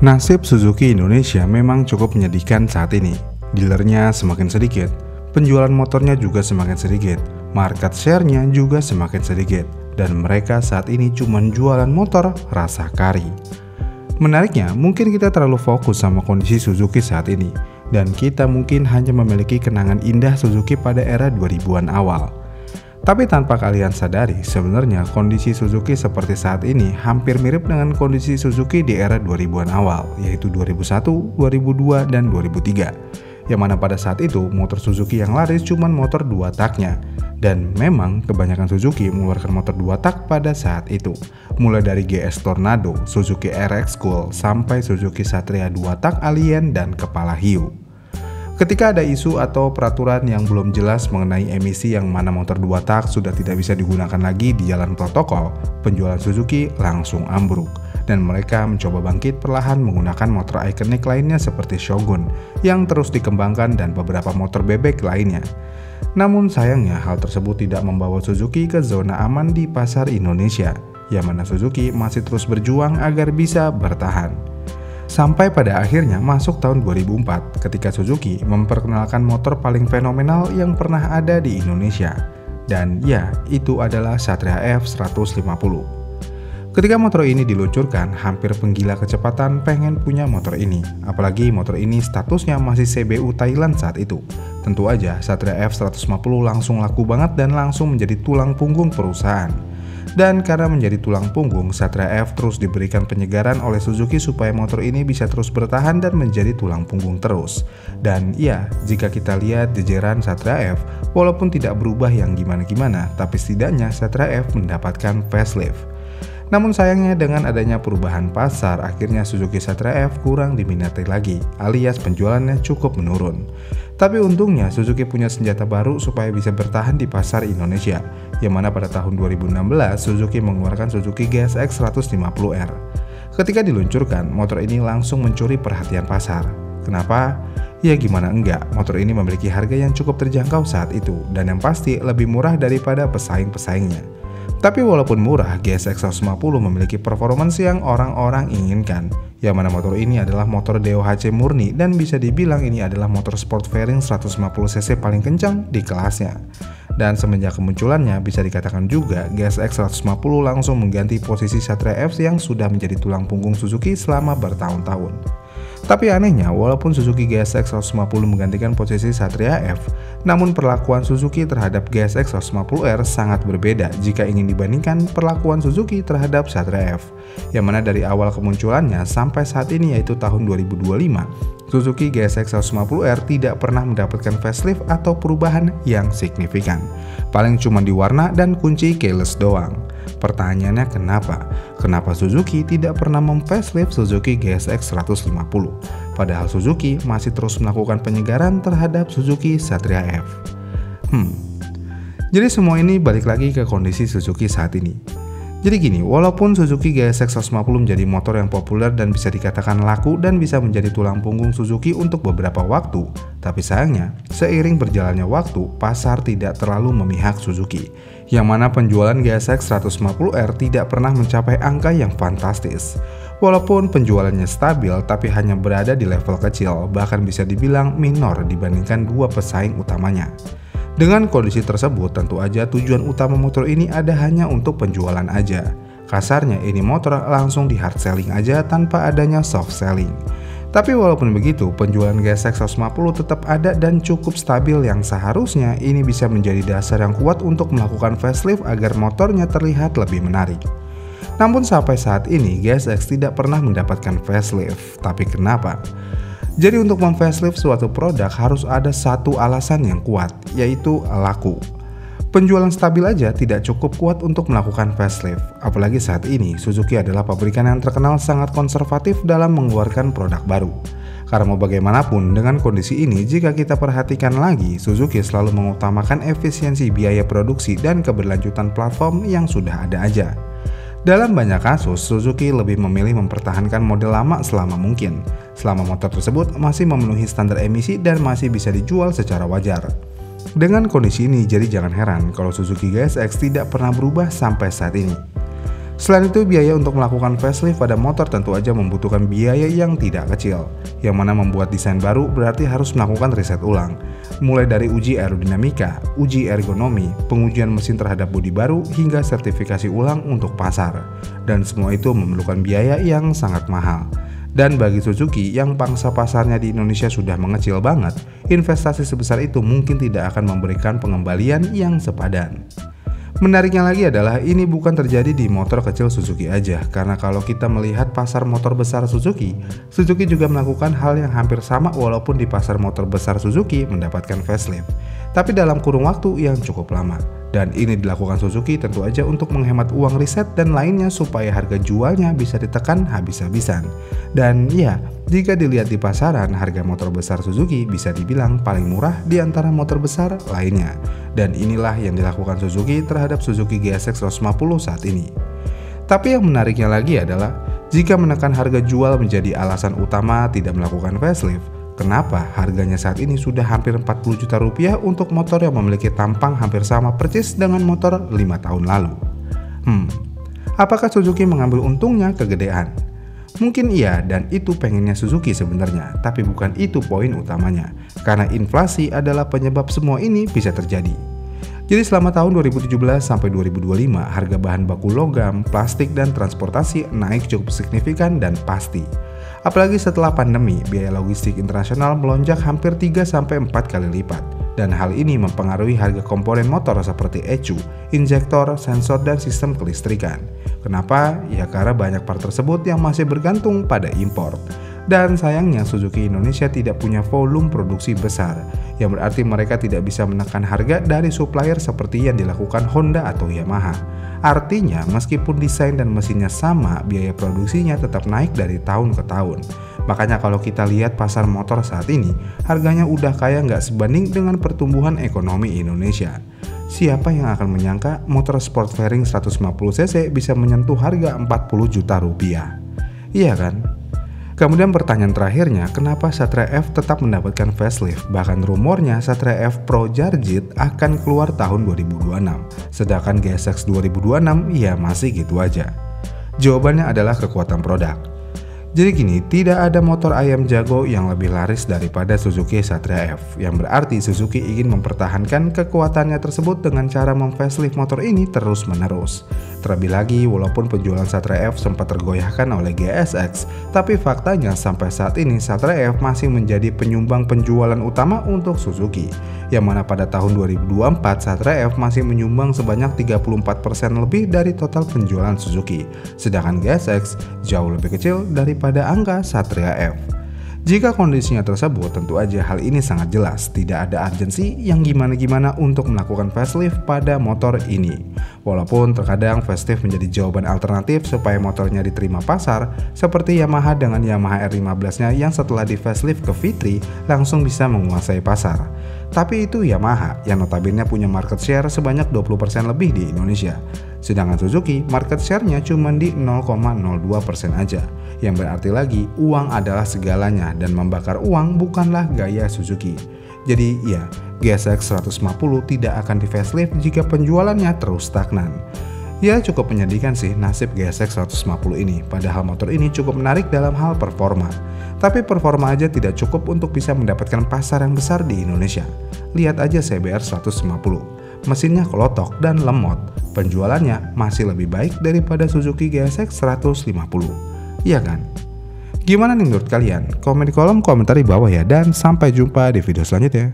Nasib Suzuki Indonesia memang cukup menyedihkan saat ini. Dealernya semakin sedikit, penjualan motornya juga semakin sedikit, market share-nya juga semakin sedikit, dan mereka saat ini cuma jualan motor rasa kari. Menariknya, mungkin kita terlalu fokus sama kondisi Suzuki saat ini, dan kita mungkin hanya memiliki kenangan indah Suzuki pada era 2000-an awal. Tapi tanpa kalian sadari, sebenarnya kondisi Suzuki seperti saat ini hampir mirip dengan kondisi Suzuki di era 2000-an awal, yaitu 2001, 2002, dan 2003. Yang mana pada saat itu, motor Suzuki yang laris cuma motor 2 taknya. Dan memang kebanyakan Suzuki mengeluarkan motor 2 tak pada saat itu. Mulai dari GS Tornado, Suzuki RX Cool, sampai Suzuki Satria 2 tak Alien, dan Kepala Hiu. Ketika ada isu atau peraturan yang belum jelas mengenai emisi yang mana motor 2 tak sudah tidak bisa digunakan lagi di jalan protokol, penjualan Suzuki langsung ambruk, dan mereka mencoba bangkit perlahan menggunakan motor ikonik lainnya seperti Shogun yang terus dikembangkan dan beberapa motor bebek lainnya. Namun sayangnya hal tersebut tidak membawa Suzuki ke zona aman di pasar Indonesia, yang mana Suzuki masih terus berjuang agar bisa bertahan. Sampai pada akhirnya masuk tahun 2004 ketika Suzuki memperkenalkan motor paling fenomenal yang pernah ada di Indonesia. Dan ya, itu adalah Satria F150. Ketika motor ini diluncurkan, hampir penggila kecepatan pengen punya motor ini. Apalagi motor ini statusnya masih CBU Thailand saat itu. Tentu aja Satria F150 langsung laku banget dan langsung menjadi tulang punggung perusahaan. Dan karena menjadi tulang punggung, Satria F terus diberikan penyegaran oleh Suzuki supaya motor ini bisa terus bertahan dan menjadi tulang punggung terus. Dan ya, jika kita lihat jajaran Satria F, walaupun tidak berubah yang gimana-gimana, tapi setidaknya Satria F mendapatkan facelift. Namun sayangnya dengan adanya perubahan pasar, akhirnya Suzuki Satria F kurang diminati lagi, alias penjualannya cukup menurun. Tapi untungnya Suzuki punya senjata baru supaya bisa bertahan di pasar Indonesia, yang mana pada tahun 2016 Suzuki mengeluarkan Suzuki GSX 150R. Ketika diluncurkan, motor ini langsung mencuri perhatian pasar. Kenapa? Ya gimana enggak, motor ini memiliki harga yang cukup terjangkau saat itu, dan yang pasti lebih murah daripada pesaing-pesaingnya. Tapi walaupun murah, GSX 150 memiliki performance yang orang-orang inginkan, yang mana motor ini adalah motor DOHC murni dan bisa dibilang ini adalah motor sport fairing 150cc paling kencang di kelasnya. Dan semenjak kemunculannya bisa dikatakan juga GSX 150 langsung mengganti posisi Satria F yang sudah menjadi tulang punggung Suzuki selama bertahun-tahun. Tapi anehnya, walaupun Suzuki GSX 150 menggantikan posisi Satria F, namun perlakuan Suzuki terhadap GSX 150R sangat berbeda jika ingin dibandingkan perlakuan Suzuki terhadap Satria F, yang mana dari awal kemunculannya sampai saat ini yaitu tahun 2025, Suzuki GSX 150R tidak pernah mendapatkan facelift atau perubahan yang signifikan. Paling cuma di warna dan kunci keyless doang. Pertanyaannya kenapa? Kenapa Suzuki tidak pernah memfacelift Suzuki GSX 150? Padahal Suzuki masih terus melakukan penyegaran terhadap Suzuki Satria F. Jadi semua ini balik lagi ke kondisi Suzuki saat ini. Jadi gini, walaupun Suzuki GSX 150 menjadi motor yang populer dan bisa dikatakan laku dan bisa menjadi tulang punggung Suzuki untuk beberapa waktu, tapi sayangnya, seiring berjalannya waktu, pasar tidak terlalu memihak Suzuki, yang mana penjualan GSX 150R tidak pernah mencapai angka yang fantastis. Walaupun penjualannya stabil, tapi hanya berada di level kecil, bahkan bisa dibilang minor dibandingkan dua pesaing utamanya. Dengan kondisi tersebut, tentu aja tujuan utama motor ini ada hanya untuk penjualan aja. Kasarnya ini motor langsung di hard selling aja tanpa adanya soft selling. Tapi walaupun begitu, penjualan GSX 150 tetap ada dan cukup stabil yang seharusnya ini bisa menjadi dasar yang kuat untuk melakukan facelift agar motornya terlihat lebih menarik. Namun sampai saat ini GSX tidak pernah mendapatkan facelift. Tapi kenapa? Jadi untuk memfacelift suatu produk harus ada satu alasan yang kuat, yaitu laku. Penjualan stabil aja tidak cukup kuat untuk melakukan facelift, apalagi saat ini Suzuki adalah pabrikan yang terkenal sangat konservatif dalam mengeluarkan produk baru. Karena mau bagaimanapun dengan kondisi ini, jika kita perhatikan lagi, Suzuki selalu mengutamakan efisiensi biaya produksi dan keberlanjutan platform yang sudah ada aja. Dalam banyak kasus, Suzuki lebih memilih mempertahankan model lama selama mungkin, selama motor tersebut masih memenuhi standar emisi dan masih bisa dijual secara wajar. Dengan kondisi ini, jadi jangan heran kalau Suzuki GSX tidak pernah berubah sampai saat ini. Selain itu, biaya untuk melakukan facelift pada motor tentu aja membutuhkan biaya yang tidak kecil, yang mana membuat desain baru berarti harus melakukan riset ulang, mulai dari uji aerodinamika, uji ergonomi, pengujian mesin terhadap bodi baru, hingga sertifikasi ulang untuk pasar. Dan semua itu memerlukan biaya yang sangat mahal. Dan bagi Suzuki yang pangsa pasarnya di Indonesia sudah mengecil banget, investasi sebesar itu mungkin tidak akan memberikan pengembalian yang sepadan. Menariknya lagi adalah ini bukan terjadi di motor kecil Suzuki aja, karena kalau kita melihat pasar motor besar Suzuki juga melakukan hal yang hampir sama walaupun di pasar motor besar Suzuki mendapatkan facelift, tapi dalam kurun waktu yang cukup lama. Dan ini dilakukan Suzuki tentu aja untuk menghemat uang riset dan lainnya supaya harga jualnya bisa ditekan habis-habisan. Dan ya, jika dilihat di pasaran, harga motor besar Suzuki bisa dibilang paling murah di antara motor besar lainnya. Dan inilah yang dilakukan Suzuki terhadap Suzuki GSX 150 saat ini. Tapi yang menariknya lagi adalah, jika menekan harga jual menjadi alasan utama tidak melakukan facelift, kenapa harganya saat ini sudah hampir 40 juta rupiah untuk motor yang memiliki tampang hampir sama persis dengan motor 5 tahun lalu? Apakah Suzuki mengambil untungnya kegedean? Mungkin iya, dan itu pengennya Suzuki sebenarnya, tapi bukan itu poin utamanya, karena inflasi adalah penyebab semua ini bisa terjadi. Jadi selama tahun 2017 sampai 2025, harga bahan baku logam, plastik, dan transportasi naik cukup signifikan dan pasti. Apalagi setelah pandemi, biaya logistik internasional melonjak hampir 3-4 kali lipat. Dan hal ini mempengaruhi harga komponen motor seperti ECU, injektor, sensor, dan sistem kelistrikan. Kenapa? Ya karena banyak part tersebut yang masih bergantung pada impor. Dan sayangnya Suzuki Indonesia tidak punya volume produksi besar, yang berarti mereka tidak bisa menekan harga dari supplier seperti yang dilakukan Honda atau Yamaha. Artinya meskipun desain dan mesinnya sama, biaya produksinya tetap naik dari tahun ke tahun. Makanya kalau kita lihat pasar motor saat ini, harganya udah kayak nggak sebanding dengan pertumbuhan ekonomi Indonesia. Siapa yang akan menyangka motor sport fairing 150cc bisa menyentuh harga 40 juta rupiah? Iya kan? Kemudian pertanyaan terakhirnya, kenapa Satria F tetap mendapatkan facelift? Bahkan rumornya Satria F Pro Jarjit akan keluar tahun 2026, sedangkan GSX 2026 ya masih gitu aja. Jawabannya adalah kekuatan produk. Jadi gini, tidak ada motor ayam jago yang lebih laris daripada Suzuki Satria F, yang berarti Suzuki ingin mempertahankan kekuatannya tersebut dengan cara memfacelift motor ini terus-menerus. Terlebih lagi, walaupun penjualan Satria F sempat tergoyahkan oleh GSX, tapi faktanya sampai saat ini Satria F masih menjadi penyumbang penjualan utama untuk Suzuki, yang mana pada tahun 2024 Satria F masih menyumbang sebanyak 34% lebih dari total penjualan Suzuki, sedangkan GSX jauh lebih kecil daripada angka Satria F. Jika kondisinya tersebut, tentu aja hal ini sangat jelas tidak ada urgensi yang gimana-gimana untuk melakukan facelift pada motor ini. Walaupun terkadang facelift menjadi jawaban alternatif supaya motornya diterima pasar, seperti Yamaha dengan Yamaha R15-nya yang setelah di facelift ke V3 langsung bisa menguasai pasar. Tapi itu Yamaha yang notabene punya market share sebanyak 20% lebih di Indonesia. Sedangkan Suzuki market share-nya cuma di 0,02% aja. Yang berarti lagi uang adalah segalanya dan membakar uang bukanlah gaya Suzuki. Jadi ya, GSX 150 tidak akan di facelift jika penjualannya terus stagnan. Ya cukup menyedihkan sih nasib GSX 150 ini, padahal motor ini cukup menarik dalam hal performa. Tapi performa aja tidak cukup untuk bisa mendapatkan pasar yang besar di Indonesia. Lihat aja CBR 150, mesinnya kelotok dan lemot, penjualannya masih lebih baik daripada Suzuki GSX 150. Iya kan? Gimana nih menurut kalian? Komen di kolom komentar di bawah ya, dan sampai jumpa di video selanjutnya.